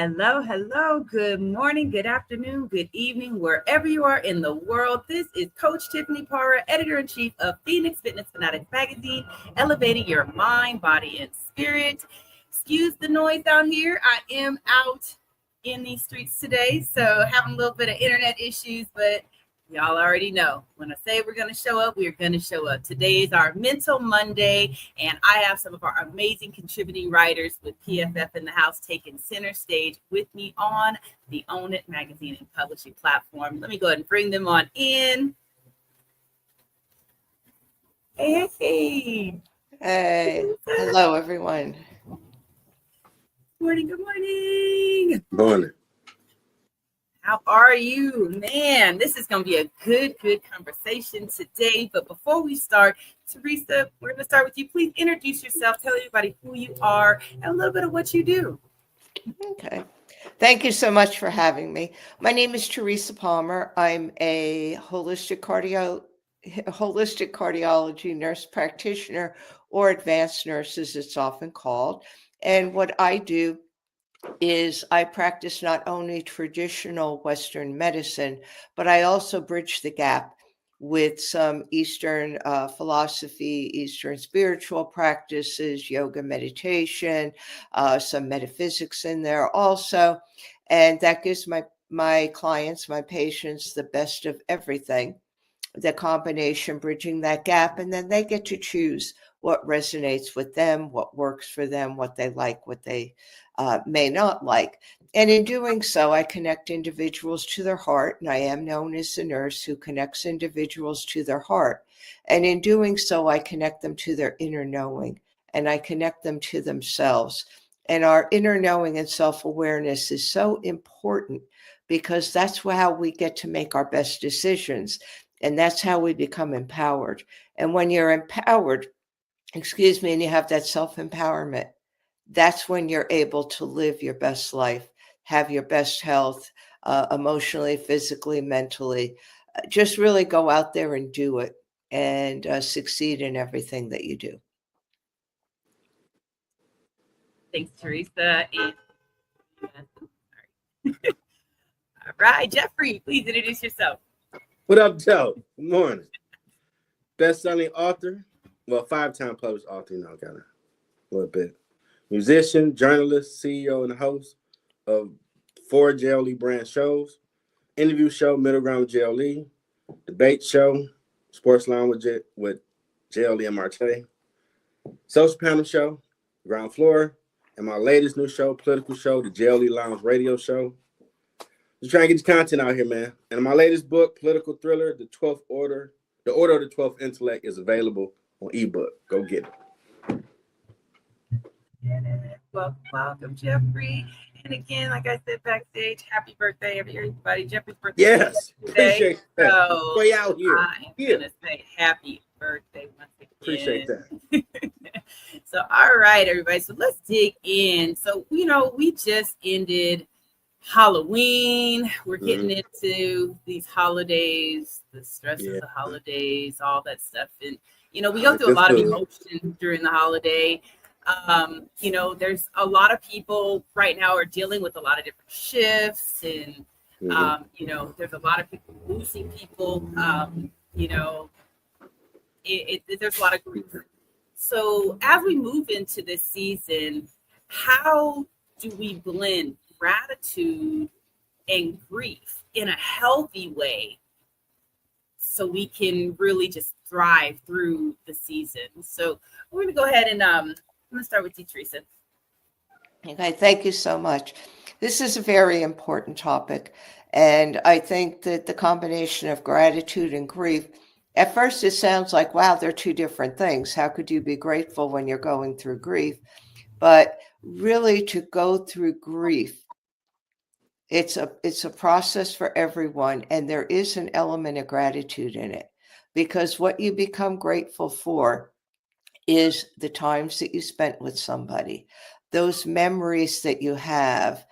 Hello, hello. Good morning, good afternoon, good evening, wherever you are in the world. This is Coach Tiffany Parra, editor in chief of Phoenix Fitness Fanatics magazine, elevating your mind, body, and spirit. Excuse the noise out here. I am out in these streets today, so having a little bit of internet issues, but y'all already know when I say we're going to show up, we're going to show up. Today is our Mental Monday, and I have some of our amazing contributing writers with PFF in the house taking center stage with me on the Own It magazine and publishing platform. Let me go ahead and bring them on in. Hey, hey. Hey, hello, everyone. Good morning. Morning. How are you? Man, this is going to be a good conversation today. But before we start, Teresa, we're going to start with you. Please introduce yourself. Tell everybody who you are and a little bit of what you do. Okay. Thank you so much for having me. My name is Teresa Palmer. I'm a holistic cardiology nurse practitioner, or advanced nurse as it's often called. And what I do is I practice not only traditional Western medicine, but I also bridge the gap with some Eastern philosophy, Eastern spiritual practices, yoga, meditation, some metaphysics in there also. And that gives my clients, my patients, the best of everything, the combination, bridging that gap, and then they get to choose what resonates with them, what works for them, what they like, what they may not like. And in doing so, I connect individuals to their heart, and I am known as the nurse who connects individuals to their heart. And in doing so, I connect them to their inner knowing, and I connect them to themselves. And our inner knowing and self-awareness is so important because that's how we get to make our best decisions. And that's how we become empowered. And when you're empowered, and you have that self-empowerment, that's when you're able to live your best life, have your best health, emotionally, physically, mentally. Just really go out there and do it and succeed in everything that you do. Thanks, Teresa. All right, Jeffrey, please introduce yourself. What up, Joe? Good morning. Best-selling author, well, 5-time published author, kind of a little bit. Musician, journalist, CEO, and host of 4 JLE brand shows, interview show, Middle Ground with JLE, debate show, Sports Line with JLE and Marte, social panel show, Ground Floor, and my latest new show, political show, the JLE Lounge radio show. Just trying to get your content out here, man. And my latest book, political thriller, The Order of the 12th Intellect, is available on ebook. Go get it. Welcome, Jeffrey. And again, like I said backstage, happy birthday, everybody. Jeffrey's birthday. Yes, today. Appreciate that. So way out here. I'm gonna say happy birthday once again. Appreciate that. So, all right, everybody. So let's dig in. So, we just ended Halloween. We're getting into these holidays, the stress of the holidays, all that stuff. And, we go through a lot of emotion during the holiday. There's a lot of people right now are dealing with a lot of different shifts, and there's a lot of people losing people. There's a lot of grief. So as we move into this season, how do we blend gratitude and grief in a healthy way so we can really just thrive through the season? So we're going to go ahead and I'm going to start with you, Teresa. Okay, thank you so much. This is a very important topic. And I think that the combination of gratitude and grief, at first it sounds like, wow, they're two different things. How could you be grateful when you're going through grief? But really, to go through grief, it's a process for everyone. And there is an element of gratitude in it, because what you become grateful for is the times that you spent with somebody, those memories that you have,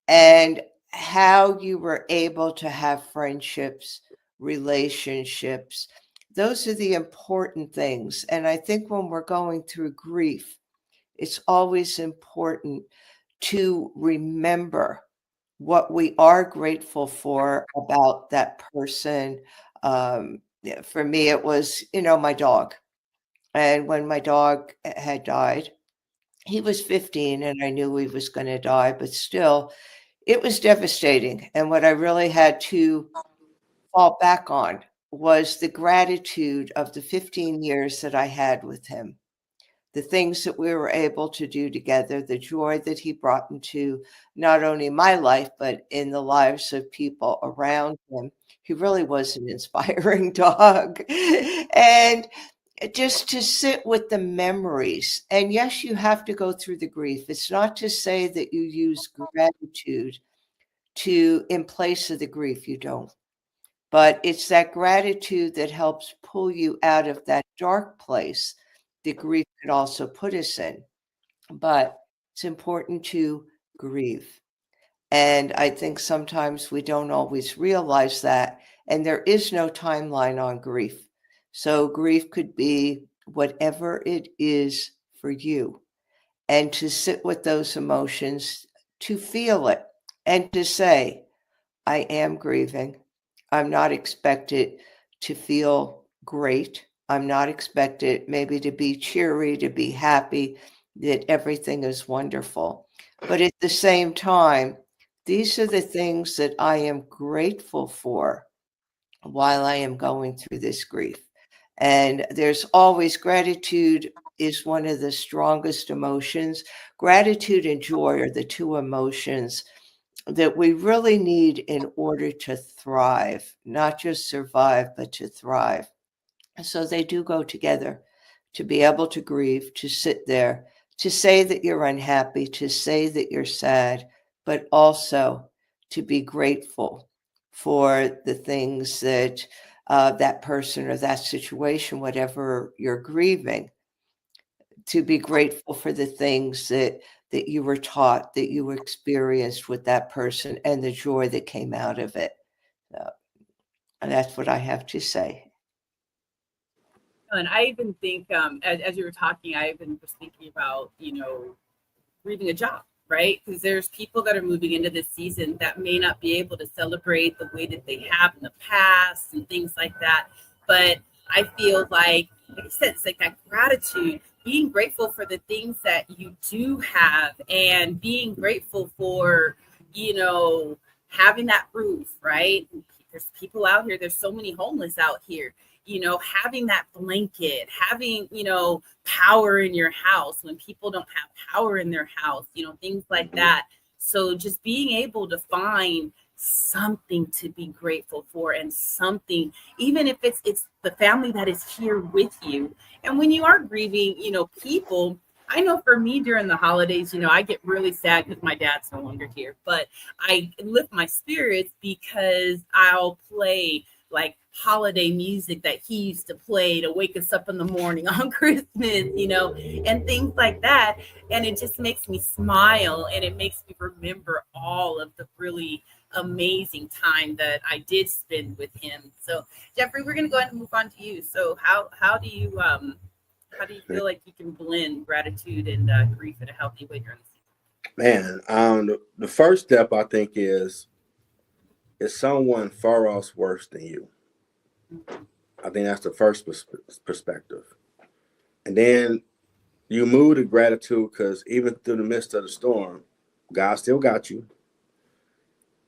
and how you were able to have friendships, relationships. Those are the important things. And I think when we're going through grief, it's always important to remember what we are grateful for about that person. For me, it was, my dog. And when my dog had died, he was 15 and I knew he was going to die, but still, it was devastating. And what I really had to fall back on was the gratitude of the 15 years that I had with him, the things that we were able to do together, the joy that he brought into not only my life, but in the lives of people around him. He really was an inspiring dog. And just to sit with the memories. And yes, you have to go through the grief. It's not to say that you use gratitude in place of the grief. You don't. But it's that gratitude that helps pull you out of that dark place that grief could also put us in. But it's important to grieve. And I think sometimes we don't always realize that. And there is no timeline on grief. So grief could be whatever it is for you. And to sit with those emotions, to feel it, and to say, I am grieving. I'm not expected to feel great. I'm not expected maybe to be cheery, to be happy, that everything is wonderful. But at the same time, these are the things that I am grateful for while I am going through this grief. And there's always gratitude is one of the strongest emotions. Gratitude and joy are the two emotions that we really need in order to thrive, not just survive, but to thrive. So they do go together, to be able to grieve, to sit there, to say that you're unhappy, to say that you're sad, but also to be grateful for the things that that person or that situation, whatever you're grieving, to be grateful for the things that you were taught, that you experienced with that person, and the joy that came out of it. And that's what I have to say. And I even think, as you were talking, I even was thinking about, grieving a job, right? Because there's people that are moving into this season that may not be able to celebrate the way that they have in the past and things like that. But I feel like I said, it's like that gratitude, being grateful for the things that you do have and being grateful for, having that roof, right? There's people out here, there's so many homeless out here, having that blanket, having, power in your house when people don't have power in their house, things like that. So just being able to find something to be grateful for and something, even if it's the family that is here with you. And when you are grieving, people, I know for me during the holidays, I get really sad because my dad's no longer here, but I lift my spirits because I'll play like holiday music that he used to play to wake us up in the morning on Christmas, and things like that. And it just makes me smile and it makes me remember all of the really amazing time that I did spend with him. So Jeffrey, we're going to go ahead and move on to you. So how do you feel like you can blend gratitude and grief in a healthy way during the Man, the first step I think is someone far off worse than you. I think that's the first perspective. And then you move to gratitude because even through the midst of the storm, God still got you.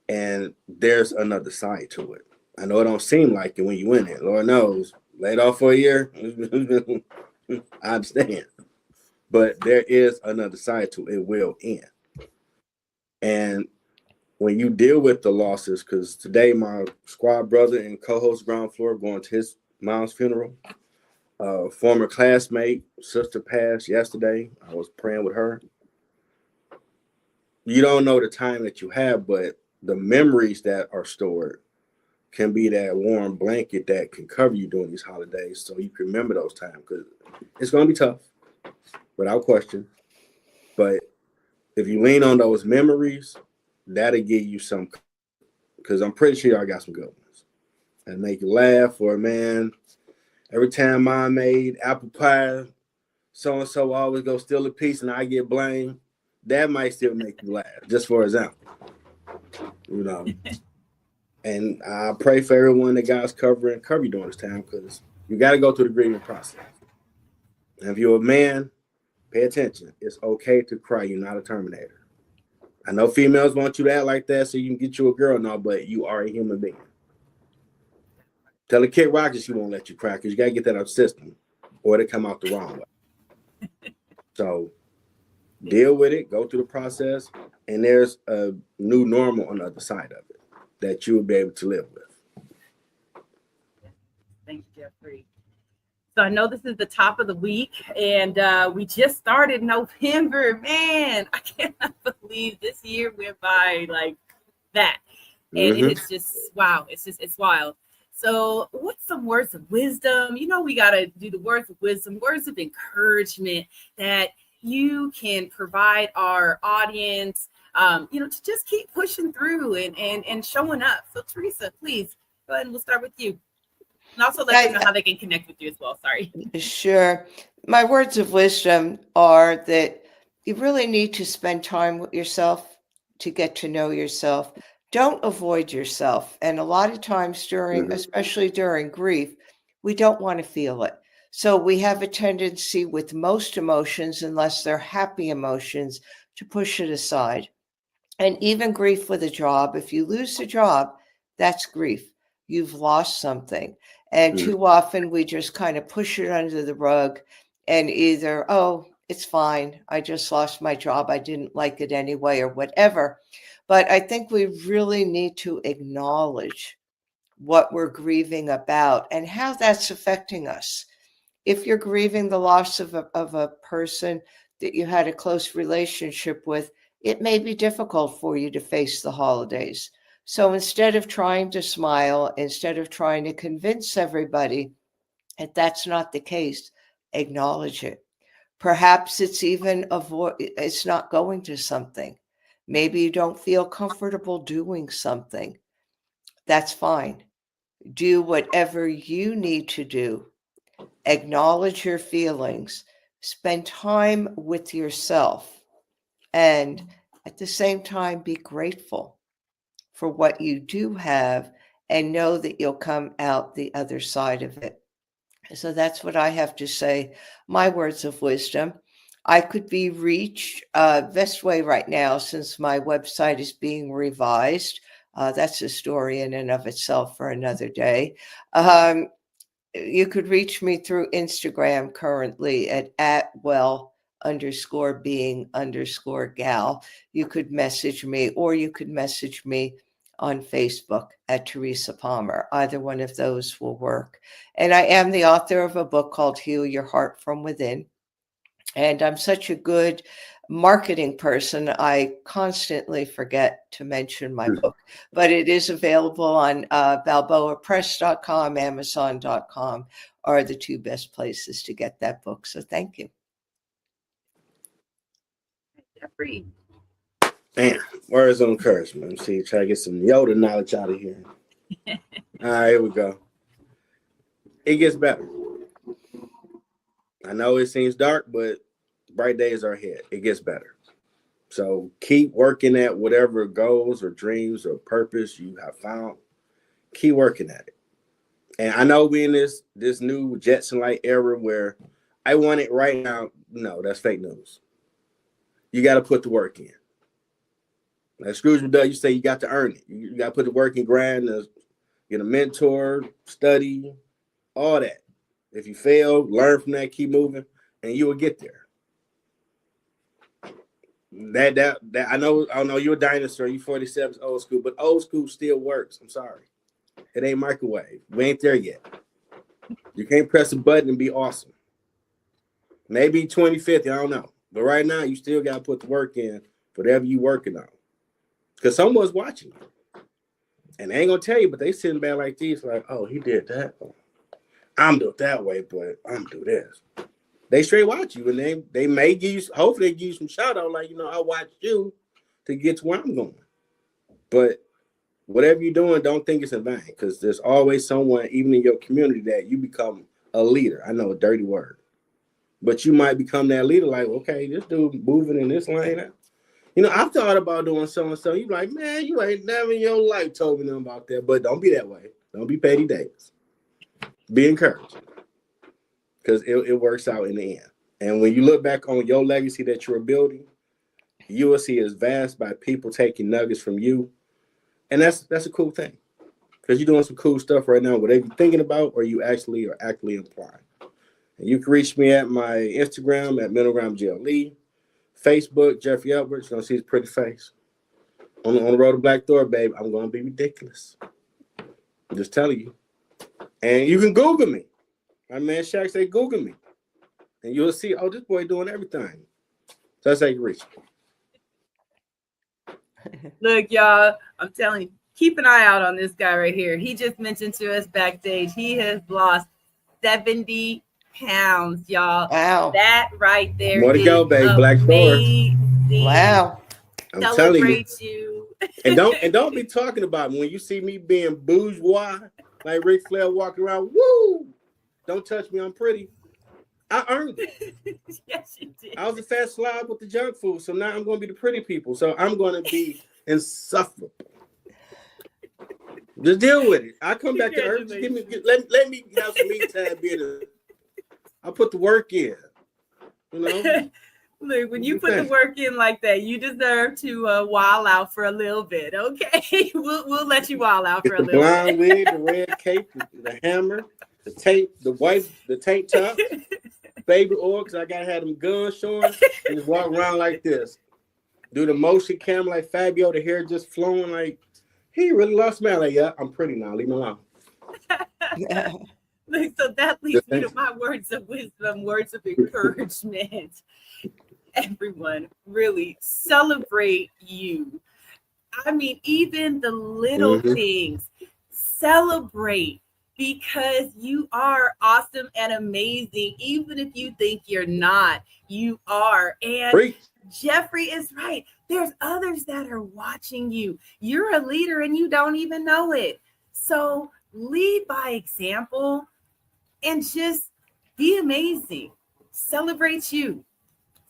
And there's another side to it. I know it don't seem like it when you in it. Lord knows, laid off for a year. I understand. But there is another side to it. It will end. And when you deal with the losses, because today my squad brother and co-host Ground Floor going to his mom's funeral. Former classmate, sister passed yesterday. I was praying with her. You don't know the time that you have, but the memories that are stored can be that warm blanket that can cover you during these holidays so you can remember those times, because it's going to be tough, without question. But if you lean on those memories, that'll give you some, because I'm pretty sure y'all got some good ones. And make you laugh, or man, every time Mom made apple pie, so-and-so always go steal a piece and I get blamed. That might still make you laugh, just for example. you know. And I pray for everyone that God's cover you during this time, because you got to go through the grieving process. And if you're a man, pay attention. It's okay to cry. You're not a Terminator. I know females want you to act like that so you can get you a girl now, but you are a human being. Tell a Kid Rock she won't let you cry, because you got to get that out of the system or it'll come out the wrong way. So deal with it, go through the process, and there's a new normal on the other side of it that you will be able to live with. Thank you, Jeffrey. So I know this is the top of the week, and we just started November. Man, I cannot believe this year went by like that. And it's just, wow, it's wild. So what's some words of wisdom? You know, we got to do the words of wisdom, words of encouragement that you can provide our audience, to just keep pushing through and showing up. So Teresa, please go ahead and we'll start with you. And also let them know how they can connect with you as well. Sorry. Sure. My words of wisdom are that you really need to spend time with yourself to get to know yourself. Don't avoid yourself. And a lot of times especially during grief, we don't want to feel it. So we have a tendency with most emotions, unless they're happy emotions, to push it aside. And even grief with a job, if you lose a job, that's grief. You've lost something. And too often we just kind of push it under the rug and either, oh, it's fine. I just lost my job. I didn't like it anyway, or whatever. But I think we really need to acknowledge what we're grieving about and how that's affecting us. If you're grieving the loss of a person that you had a close relationship with, it may be difficult for you to face the holidays. So instead of trying to smile, instead of trying to convince everybody that that's not the case, acknowledge it. Perhaps it's even it's not going to something. Maybe you don't feel comfortable doing something. That's fine. Do whatever you need to do. Acknowledge your feelings. Spend time with yourself. And at the same time, be grateful for what you do have and know that you'll come out the other side of it. So that's what I have to say. My words of wisdom. I could be reached best way right now, since my website is being revised. That's a story in and of itself for another day. You could reach me through Instagram currently at well_being_gal. You could message me, or you could message me on Facebook at Teresa Palmer. Either one of those will work. And I am the author of a book called Heal Your Heart from Within. And I'm such a good marketing person, I constantly forget to mention my book, but it is available on balboapress.com, amazon.com are the two best places to get that book. So thank you. Jeffrey. Man, words of encouragement. Let's see, try to get some Yoda knowledge out of here. All right, here we go. It gets better. I know it seems dark, but bright days are ahead. It gets better. So keep working at whatever goals or dreams or purpose you have found. Keep working at it. And I know we in this new Jetson-like era where I want it right now. No, that's fake news. You got to put the work in. Like Scrooge McDuck, you say you got to earn it. You got to put the work in, grind, get a mentor, study, all that. If you fail, learn from that, keep moving, and you will get there. That I know you're a dinosaur, you 47's old school, but old school still works. I'm sorry. It ain't microwave. We ain't there yet. You can't press a button and be awesome. Maybe 2050, I don't know. But right now, you still got to put the work in, whatever you working on. Because someone's watching you. And they ain't going to tell you, but they sitting back like this, like, oh, he did that. I'm doing it that way, but I'm doing this. They straight watch you, and they may give you, hopefully they give you some shout out, like, I watched you to get to where I'm going. But whatever you're doing, don't think it's in vain, because there's always someone, even in your community, that you become a leader. I know, a dirty word. But you might become that leader, like, okay, this dude moving in this lane. You know, I've thought about doing so and so. You like, man, you ain't never in your life told me nothing about that. But don't be that way. Don't be Petty Davis. Be encouraged, because it works out in the end. And when you look back on your legacy that you're building, you will see it's vast by people taking nuggets from you, and that's a cool thing, because you're doing some cool stuff right now, whatever you're thinking about, or you actually are actively applying. And you can reach me at my Instagram at @MiddleGroundGLE, Facebook Jeffrey Edwards. You're gonna see his pretty face on the road to Black Door, babe. I'm gonna be ridiculous. I'm just telling you. And you can Google me. My man Shaq say Google me, and you'll see. Oh, this boy doing everything. So that's how you reach me. Look, y'all, I'm telling you, keep an eye out on this guy right here. He just mentioned to us backstage he has lost 70 pounds, y'all. Wow. That right there. More to go, babe. Black Door. Wow. I'm telling you. You. And don't be talking about me when you see me being bourgeois, like Ric Flair walking around. Woo! Don't touch me. I'm pretty. I earned it. Yes, you did. I was a fat slob with the junk food, so now I'm going to be the pretty people. So I'm going to be insufferable. Just deal with it. I come back to earth. Just let me have some me time. I'll put the work in. You know. Look, when you put the work in like that, you deserve to while out for a little bit. Okay, we'll let you while out for a little bit. The blonde bit. wig, the red cape, the hammer, the tape, the tank top, baby oil, because I gotta have them guns showing, and just walk around like this. Do the motion camera like Fabio, the hair just flowing like he really lost me. Like, yeah, I'm pretty now. Leave me alone. Look, so that leads me to my words of wisdom, words of encouragement. Everyone, really celebrate you. I mean, even the little things, celebrate, because you are awesome and amazing. Even if you think you're not, you are. And Preach. Jeffrey is right. There's others that are watching you. You're a leader and you don't even know it. So lead by example and just be amazing. Celebrate you.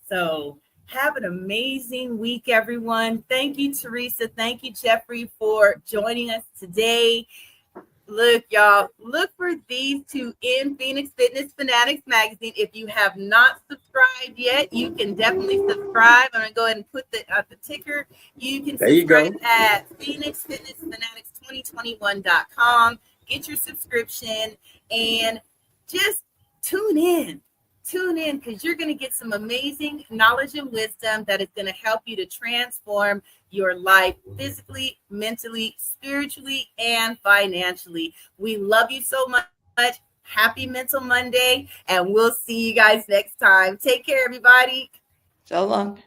So have an amazing week, everyone. Thank you, Teresa. Thank you, Jeffrey, for joining us today. Look, y'all, look for these two in Phoenix Fitness Fanatics magazine. If you have not subscribed yet, you can definitely subscribe. I'm going to go ahead and put the ticker. You can subscribe at PhoenixFitnessFanatics2021.com. Get your subscription and just tune in. Tune in, because you're going to get some amazing knowledge and wisdom that is going to help you to transform your life physically, mentally, spiritually, and financially. We love you so much. Happy Mental Monday, and we'll see you guys next time. Take care, everybody. So long.